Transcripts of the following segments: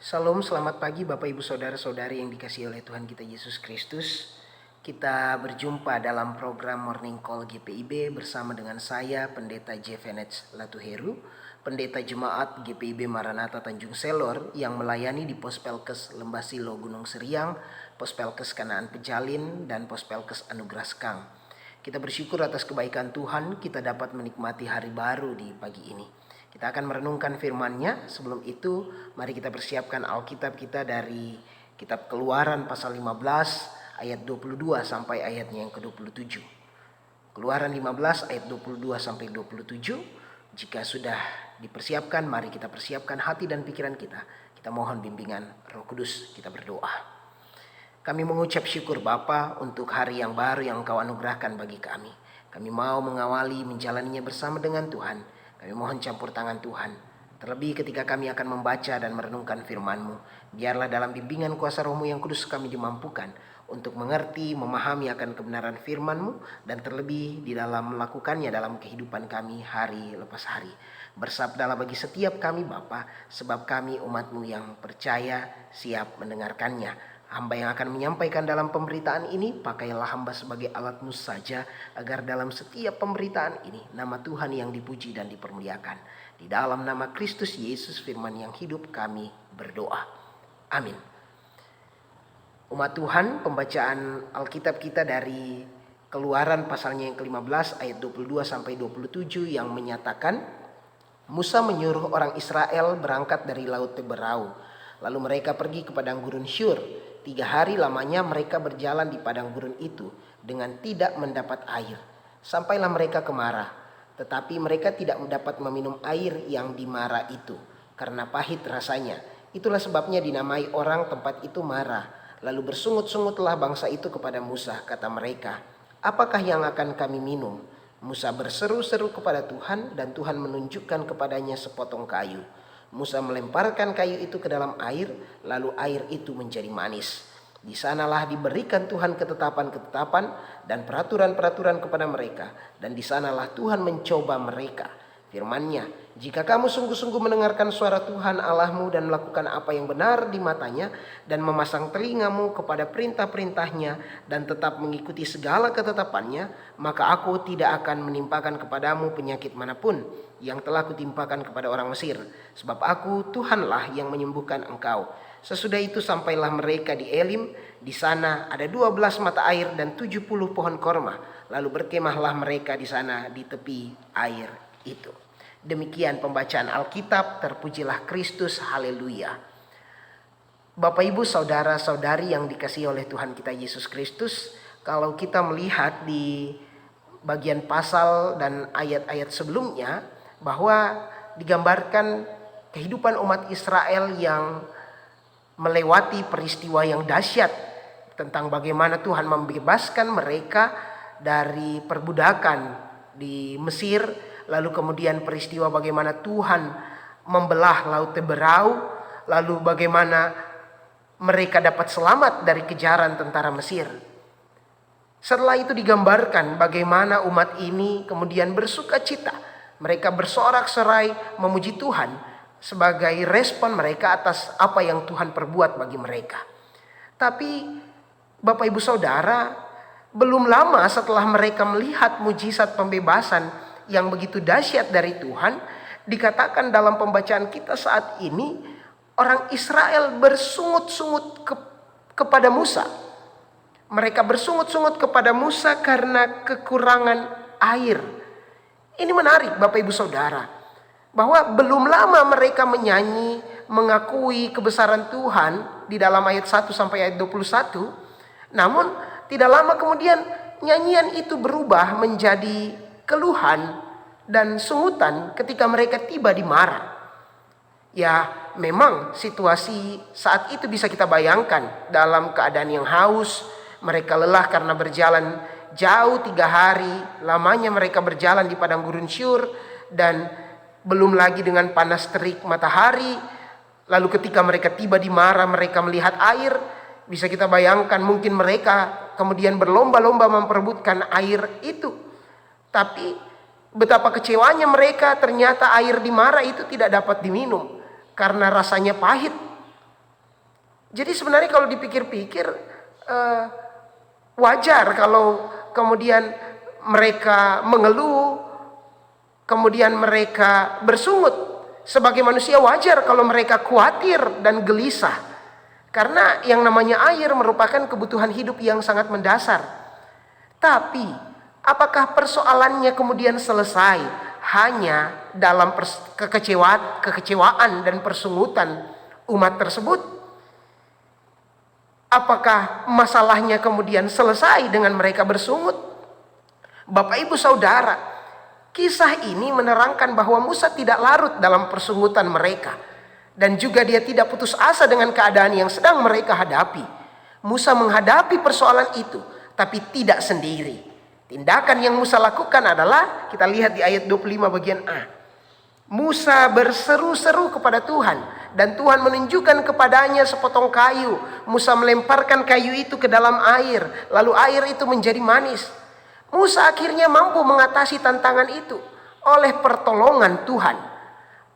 Salam, selamat pagi Bapak Ibu Saudara-saudari yang dikasihi oleh Tuhan kita Yesus Kristus. Kita berjumpa dalam program Morning Call GPIB bersama dengan saya Pendeta Jefenets Latuheru, Pendeta Jemaat GPIB Maranatha Tanjung Selor yang melayani di Pospelkes Lembah Silo Gunung Seriang, Pospelkes Kanaan Pejalin, dan Pospelkes Anugerah Skang. Kita bersyukur atas kebaikan Tuhan, kita dapat menikmati hari baru di pagi ini. Kita akan merenungkan firman-Nya. Sebelum itu, mari kita persiapkan Alkitab kita dari kitab Keluaran pasal 15 ayat 22 sampai ayatnya yang ke-27. Keluaran 15 ayat 22 sampai 27. Jika sudah dipersiapkan, mari kita persiapkan hati dan pikiran kita. Kita mohon bimbingan Roh Kudus, kita berdoa. Kami mengucap syukur Bapa untuk hari yang baru yang Engkau anugerahkan bagi kami. Kami mau mengawali menjalaninya bersama dengan Tuhan. Kami mohon campur tangan Tuhan. Terlebih ketika kami akan membaca dan merenungkan firman-Mu. Biarlah dalam bimbingan kuasa Roh-Mu yang kudus kami dimampukan untuk mengerti, memahami akan kebenaran firman-Mu. Dan terlebih di dalam melakukannya dalam kehidupan kami hari lepas hari. Bersabdalah bagi setiap kami Bapa, sebab kami umat-Mu yang percaya siap mendengarkannya. Hamba yang akan menyampaikan dalam pemberitaan ini, pakailah hamba sebagai alat-Mu saja, agar dalam setiap pemberitaan ini, nama Tuhan yang dipuji dan dipermuliakan. Di dalam nama Kristus Yesus firman yang hidup kami berdoa. Amin. Umat Tuhan, pembacaan Alkitab kita dari Keluaran pasalnya yang ke-15 ayat 22 sampai 27 yang menyatakan, Musa menyuruh orang Israel berangkat dari Laut Teberau. Lalu mereka pergi ke padang gurun Syur. 3 hari lamanya mereka berjalan di padang gurun itu dengan tidak mendapat air. Sampailah mereka ke Mara, tetapi mereka tidak mendapat meminum air yang di Mara itu, karena pahit rasanya. Itulah sebabnya dinamai orang tempat itu Mara. Lalu bersungut-sungutlah bangsa itu kepada Musa, kata mereka, apakah yang akan kami minum? Musa berseru-seru kepada Tuhan, dan Tuhan menunjukkan kepadanya sepotong kayu. Musa melemparkan kayu itu ke dalam air, lalu air itu menjadi manis. Di sanalah diberikan Tuhan ketetapan-ketetapan dan peraturan-peraturan kepada mereka, dan di sanalah Tuhan mencoba mereka. Firman-Nya, jika kamu sungguh-sungguh mendengarkan suara Tuhan Allahmu dan melakukan apa yang benar di matanya, dan memasang telingamu kepada perintah-perintahnya, dan tetap mengikuti segala ketetapannya, maka aku tidak akan menimpakan kepadamu penyakit manapun yang telah kutimpakan kepada orang Mesir. Sebab aku Tuhanlah yang menyembuhkan engkau. Sesudah itu sampailah mereka di Elim. Di sana ada 12 mata air dan 70 pohon korma. Lalu berkemahlah mereka di sana di tepi air itu. Demikian pembacaan Alkitab. Terpujilah Kristus. Haleluya. Bapak Ibu saudara-saudari yang dikasihi oleh Tuhan kita Yesus Kristus, kalau kita melihat di bagian pasal dan ayat-ayat sebelumnya, bahwa digambarkan kehidupan umat Israel yang melewati peristiwa yang dahsyat tentang bagaimana Tuhan membebaskan mereka dari perbudakan di Mesir, lalu kemudian peristiwa bagaimana Tuhan membelah Laut Teberau, lalu bagaimana mereka dapat selamat dari kejaran tentara Mesir. Setelah itu digambarkan bagaimana umat ini kemudian bersuka cita. Mereka bersorak-sorai memuji Tuhan sebagai respon mereka atas apa yang Tuhan perbuat bagi mereka. Tapi Bapak Ibu Saudara, belum lama setelah mereka melihat mujizat pembebasan yang begitu dahsyat dari Tuhan, dikatakan dalam pembacaan kita saat ini, orang Israel bersungut-sungut kepada Musa. Mereka bersungut-sungut kepada Musa karena kekurangan air. Ini menarik Bapak Ibu Saudara, bahwa belum lama mereka menyanyi, mengakui kebesaran Tuhan di dalam ayat 1 sampai ayat 21. Namun tidak lama kemudian nyanyian itu berubah menjadi keluhan dan sungutan ketika mereka tiba di Mara. Ya, memang situasi saat itu bisa kita bayangkan, dalam keadaan yang haus, mereka lelah karena berjalan jauh 3 hari lamanya mereka berjalan di padang gurun Syur, dan belum lagi dengan panas terik matahari. Lalu ketika mereka tiba di Mara, mereka melihat air. Bisa kita bayangkan mungkin mereka kemudian berlomba-lomba memperebutkan air itu. Tapi betapa kecewanya mereka, ternyata air di Mara itu tidak dapat diminum karena rasanya pahit. Jadi sebenarnya kalau dipikir-pikir, wajar kalau kemudian mereka mengeluh, kemudian mereka bersungut. Sebagai manusia wajar kalau mereka khawatir dan gelisah. Karena yang namanya air merupakan kebutuhan hidup yang sangat mendasar. Tapi apakah persoalannya kemudian selesai hanya dalam kekecewaan dan persungutan umat tersebut? Apakah masalahnya kemudian selesai dengan mereka bersungut? Bapak Ibu Saudara, kisah ini menerangkan bahwa Musa tidak larut dalam persungutan mereka. Dan juga dia tidak putus asa dengan keadaan yang sedang mereka hadapi. Musa menghadapi persoalan itu, tapi tidak sendiri. Tindakan yang Musa lakukan adalah, kita lihat di ayat 25 bagian A. Musa berseru-seru kepada Tuhan, dan Tuhan menunjukkan kepadanya sepotong kayu. Musa melemparkan kayu itu ke dalam air, lalu air itu menjadi manis. Musa akhirnya mampu mengatasi tantangan itu oleh pertolongan Tuhan.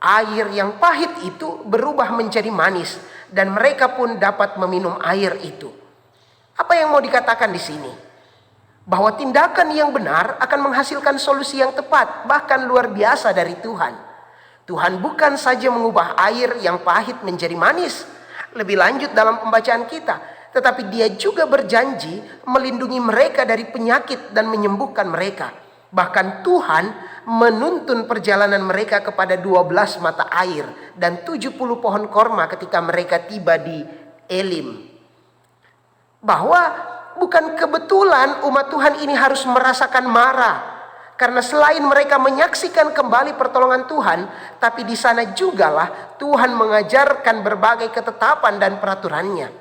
Air yang pahit itu berubah menjadi manis, dan mereka pun dapat meminum air itu. Apa yang mau dikatakan di sini? Bahwa tindakan yang benar akan menghasilkan solusi yang tepat, bahkan luar biasa dari Tuhan. Tuhan bukan saja mengubah air yang pahit menjadi manis, lebih lanjut dalam pembacaan kita, tetapi Dia juga berjanji melindungi mereka dari penyakit dan menyembuhkan mereka. Bahkan Tuhan menuntun perjalanan mereka kepada 12 mata air dan 70 pohon korma ketika mereka tiba di Elim. Bahwa bukan kebetulan umat Tuhan ini harus merasakan Mara. Karena selain mereka menyaksikan kembali pertolongan Tuhan, tapi di sana jugalah Tuhan mengajarkan berbagai ketetapan dan peraturannya.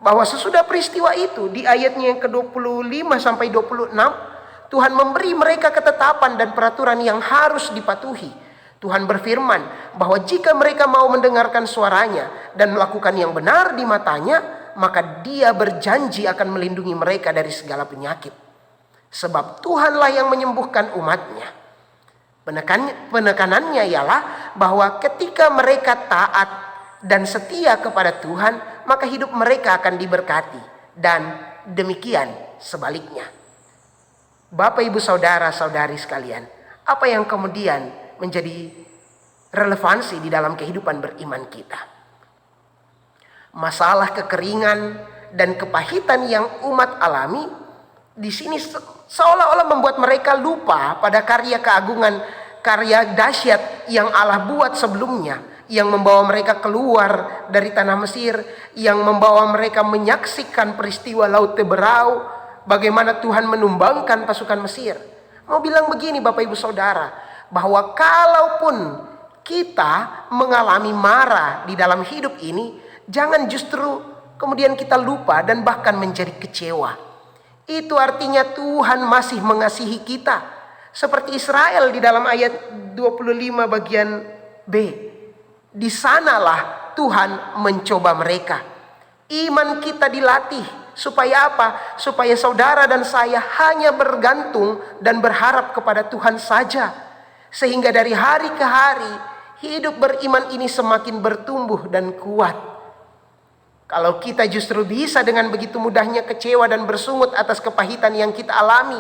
Bahwa sesudah peristiwa itu, di ayatnya yang ke-25 sampai 26, Tuhan memberi mereka ketetapan dan peraturan yang harus dipatuhi. Tuhan berfirman bahwa jika mereka mau mendengarkan suaranya dan melakukan yang benar di matanya, maka Dia berjanji akan melindungi mereka dari segala penyakit. Sebab Tuhanlah yang menyembuhkan umatnya. Penekanannya ialah bahwa ketika mereka taat dan setia kepada Tuhan, maka hidup mereka akan diberkati. Dan demikian sebaliknya. Bapak, Ibu, Saudara-saudari sekalian, apa yang kemudian menjadi relevansi di dalam kehidupan beriman kita? Masalah kekeringan dan kepahitan yang umat alami di sini seolah-olah membuat mereka lupa pada karya keagungan, karya dahsyat yang Allah buat sebelumnya, yang membawa mereka keluar dari tanah Mesir, yang membawa mereka menyaksikan peristiwa Laut Teberau, bagaimana Tuhan menumbangkan pasukan Mesir. Mau bilang begini Bapak Ibu Saudara, bahwa kalaupun kita mengalami Mara di dalam hidup ini, jangan justru kemudian kita lupa dan bahkan menjadi kecewa. Itu artinya Tuhan masih mengasihi kita. Seperti Israel di dalam ayat 25 bagian B. Di sanalah Tuhan mencoba mereka. Iman kita dilatih. Supaya apa? Supaya saudara dan saya hanya bergantung dan berharap kepada Tuhan saja. Sehingga dari hari ke hari, hidup beriman ini semakin bertumbuh dan kuat. Kalau kita justru bisa dengan begitu mudahnya kecewa dan bersungut atas kepahitan yang kita alami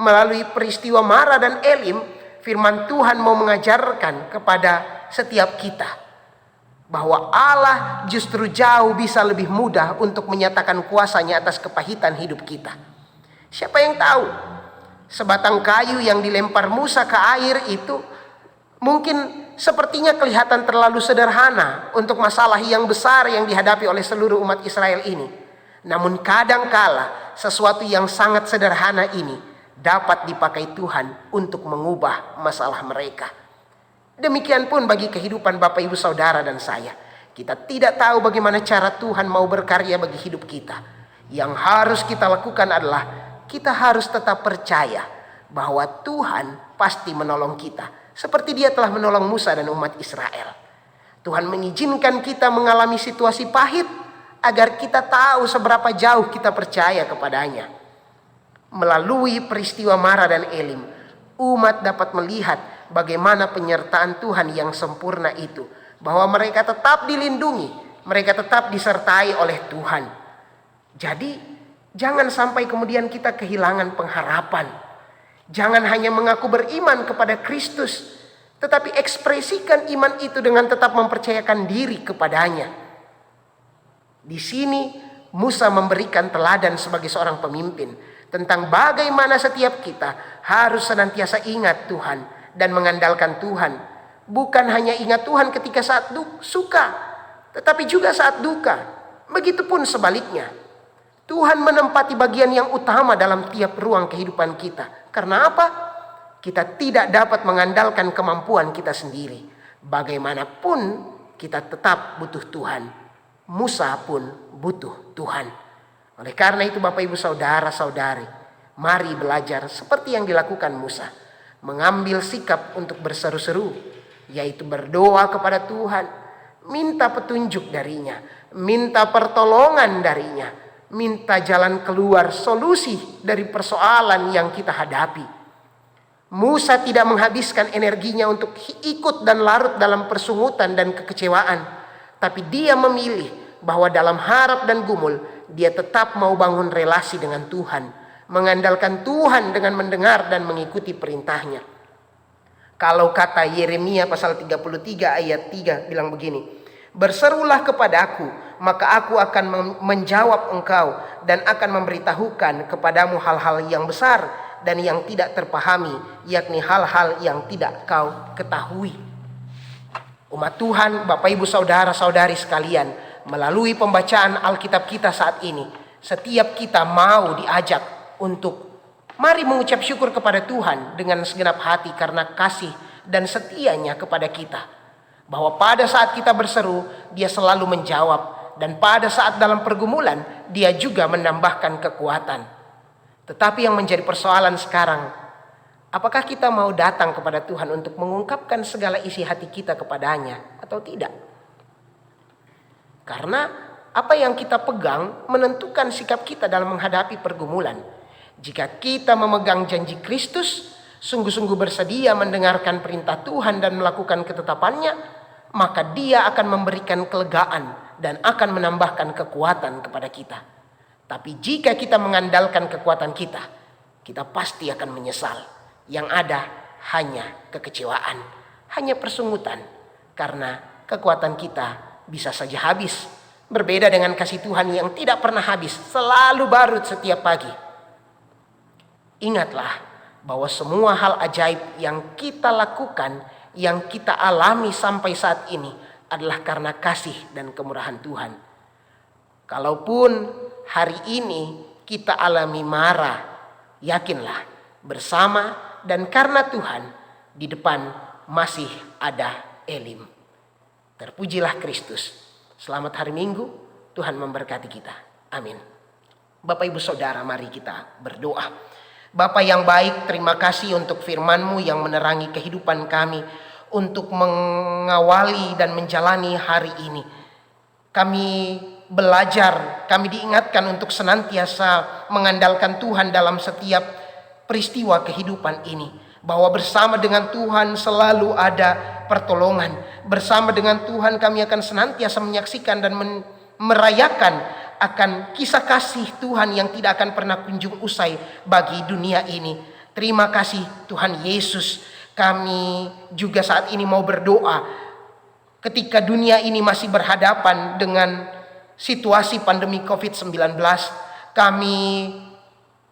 melalui peristiwa Mara dan Elim, firman Tuhan mau mengajarkan kepada setiap kita bahwa Allah justru jauh bisa lebih mudah untuk menyatakan kuasanya atas kepahitan hidup kita. Siapa yang tahu? Sebatang kayu yang dilempar Musa ke air itu mungkin sepertinya kelihatan terlalu sederhana untuk masalah yang besar yang dihadapi oleh seluruh umat Israel ini. Namun kadangkala sesuatu yang sangat sederhana ini dapat dipakai Tuhan untuk mengubah masalah mereka. Demikian pun bagi kehidupan Bapak Ibu Saudara dan saya. Kita tidak tahu bagaimana cara Tuhan mau berkarya bagi hidup kita. Yang harus kita lakukan adalah kita harus tetap percaya bahwa Tuhan pasti menolong kita. Seperti Dia telah menolong Musa dan umat Israel. Tuhan mengizinkan kita mengalami situasi pahit agar kita tahu seberapa jauh kita percaya kepadanya. Melalui peristiwa Mara dan Elim, umat dapat melihat bagaimana penyertaan Tuhan yang sempurna itu. Bahwa mereka tetap dilindungi, mereka tetap disertai oleh Tuhan. Jadi jangan sampai kemudian kita kehilangan pengharapan. Jangan hanya mengaku beriman kepada Kristus, tetapi ekspresikan iman itu dengan tetap mempercayakan diri kepadanya. Di sini Musa memberikan teladan sebagai seorang pemimpin tentang bagaimana setiap kita harus senantiasa ingat Tuhan dan mengandalkan Tuhan. Bukan hanya ingat Tuhan ketika saat suka, tetapi juga saat duka. Begitupun sebaliknya. Tuhan menempati bagian yang utama dalam tiap ruang kehidupan kita. Karena apa? Kita tidak dapat mengandalkan kemampuan kita sendiri. Bagaimanapun kita tetap butuh Tuhan. Musa pun butuh Tuhan. Oleh karena itu Bapak Ibu Saudara-saudari, mari belajar seperti yang dilakukan Musa. Mengambil sikap untuk berseru-seru, yaitu berdoa kepada Tuhan. Minta petunjuk darinya, minta pertolongan darinya. Minta jalan keluar, solusi dari persoalan yang kita hadapi. Musa tidak menghabiskan energinya untuk ikut dan larut dalam persungutan dan kekecewaan. Tapi dia memilih bahwa dalam harap dan gumul, dia tetap mau bangun relasi dengan Tuhan. Mengandalkan Tuhan dengan mendengar dan mengikuti perintahnya. Kalau kata Yeremia pasal 33 ayat 3 bilang begini. Berserulah kepadaku, maka aku akan menjawab engkau dan akan memberitahukan kepadamu hal-hal yang besar dan yang tidak terpahami, yakni hal-hal yang tidak kau ketahui. Umat Tuhan, Bapak Ibu Saudara-saudari sekalian, melalui pembacaan Alkitab kita saat ini, setiap kita mau diajak untuk mari mengucap syukur kepada Tuhan dengan segenap hati karena kasih dan setianya kepada kita. Bahwa pada saat kita berseru, Dia selalu menjawab. Dan pada saat dalam pergumulan, Dia juga menambahkan kekuatan. Tetapi yang menjadi persoalan sekarang, apakah kita mau datang kepada Tuhan untuk mengungkapkan segala isi hati kita kepadanya atau tidak? Karena apa yang kita pegang menentukan sikap kita dalam menghadapi pergumulan. Jika kita memegang janji Kristus, sungguh-sungguh bersedia mendengarkan perintah Tuhan dan melakukan ketetapannya, maka Dia akan memberikan kelegaan dan akan menambahkan kekuatan kepada kita. Tapi jika kita mengandalkan kekuatan kita, kita pasti akan menyesal. Yang ada hanya kekecewaan, hanya persungutan. Karena kekuatan kita bisa saja habis. Berbeda dengan kasih Tuhan yang tidak pernah habis, selalu baru setiap pagi. Ingatlah bahwa semua hal ajaib yang kita lakukan, yang kita alami sampai saat ini adalah karena kasih dan kemurahan Tuhan. Kalaupun hari ini kita alami Mara, yakinlah bersama dan karena Tuhan di depan masih ada Elim. Terpujilah Kristus. Selamat hari Minggu, Tuhan memberkati kita. Amin. Bapak Ibu Saudara, mari kita berdoa. Bapa yang baik, terima kasih untuk firman-Mu yang menerangi kehidupan kami untuk mengawali dan menjalani hari ini. Kami belajar, kami diingatkan untuk senantiasa mengandalkan Tuhan dalam setiap peristiwa kehidupan ini. Bahwa bersama dengan Tuhan selalu ada pertolongan. Bersama dengan Tuhan kami akan senantiasa menyaksikan dan merayakan akan kisah kasih Tuhan yang tidak akan pernah kunjung usai bagi dunia ini. Terima kasih Tuhan Yesus. Kami juga saat ini mau berdoa ketika dunia ini masih berhadapan dengan situasi pandemi COVID-19. Kami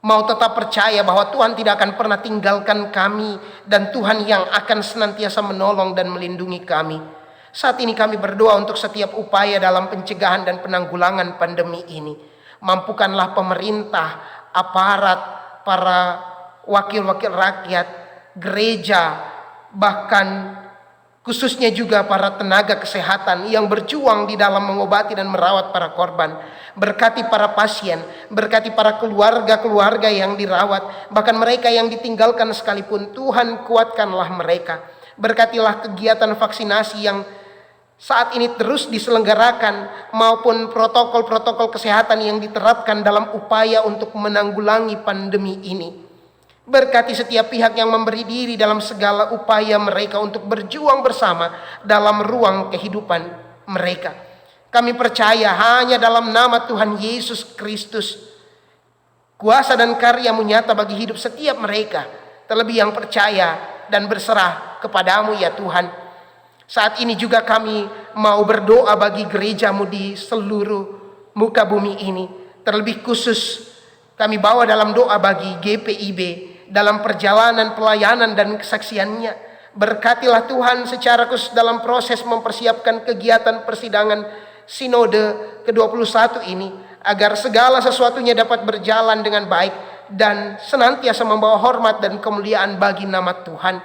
mau tetap percaya bahwa Tuhan tidak akan pernah tinggalkan kami, dan Tuhan yang akan senantiasa menolong dan melindungi kami. Saat ini kami berdoa untuk setiap upaya dalam pencegahan dan penanggulangan pandemi ini. Mampukanlah pemerintah, aparat, para wakil-wakil rakyat, gereja, bahkan khususnya juga para tenaga kesehatan yang berjuang di dalam mengobati dan merawat para korban. Berkati para pasien, berkati para keluarga-keluarga yang dirawat, bahkan mereka yang ditinggalkan sekalipun. Tuhan, kuatkanlah mereka. Berkatilah kegiatan vaksinasi yang saat ini terus diselenggarakan, maupun protokol-protokol kesehatan yang diterapkan dalam upaya untuk menanggulangi pandemi ini. Berkati setiap pihak yang memberi diri dalam segala upaya mereka untuk berjuang bersama dalam ruang kehidupan mereka. Kami percaya hanya dalam nama Tuhan Yesus Kristus, kuasa dan karya-Mu nyata bagi hidup setiap mereka, terlebih yang percaya dan berserah kepadamu ya Tuhan. Saat ini juga kami mau berdoa bagi gereja-Mu di seluruh muka bumi ini. Terlebih khusus kami bawa dalam doa bagi GPIB dalam perjalanan pelayanan dan kesaksiannya. Berkatilah Tuhan secara khusus dalam proses mempersiapkan kegiatan persidangan Sinode ke-21 ini, agar segala sesuatunya dapat berjalan dengan baik dan senantiasa membawa hormat dan kemuliaan bagi nama Tuhan.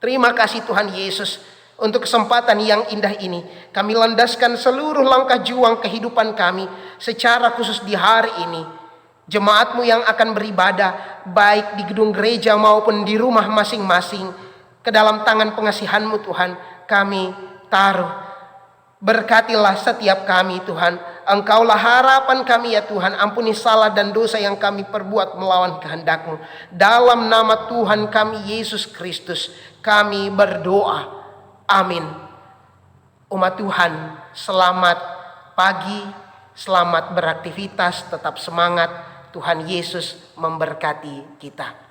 Terima kasih Tuhan Yesus untuk kesempatan yang indah ini. Kami landaskan seluruh langkah juang kehidupan kami secara khusus di hari ini. Jemaat-Mu yang akan beribadah baik di gedung gereja maupun di rumah masing-masing, ke dalam tangan pengasihan-Mu Tuhan kami taruh. Berkatilah setiap kami Tuhan. Engkaulah harapan kami ya Tuhan. Ampuni salah dan dosa yang kami perbuat melawan kehendak-Mu. Dalam nama Tuhan kami Yesus Kristus kami berdoa. Amin. Umat Tuhan, selamat pagi, selamat beraktivitas, tetap semangat. Tuhan Yesus memberkati kita.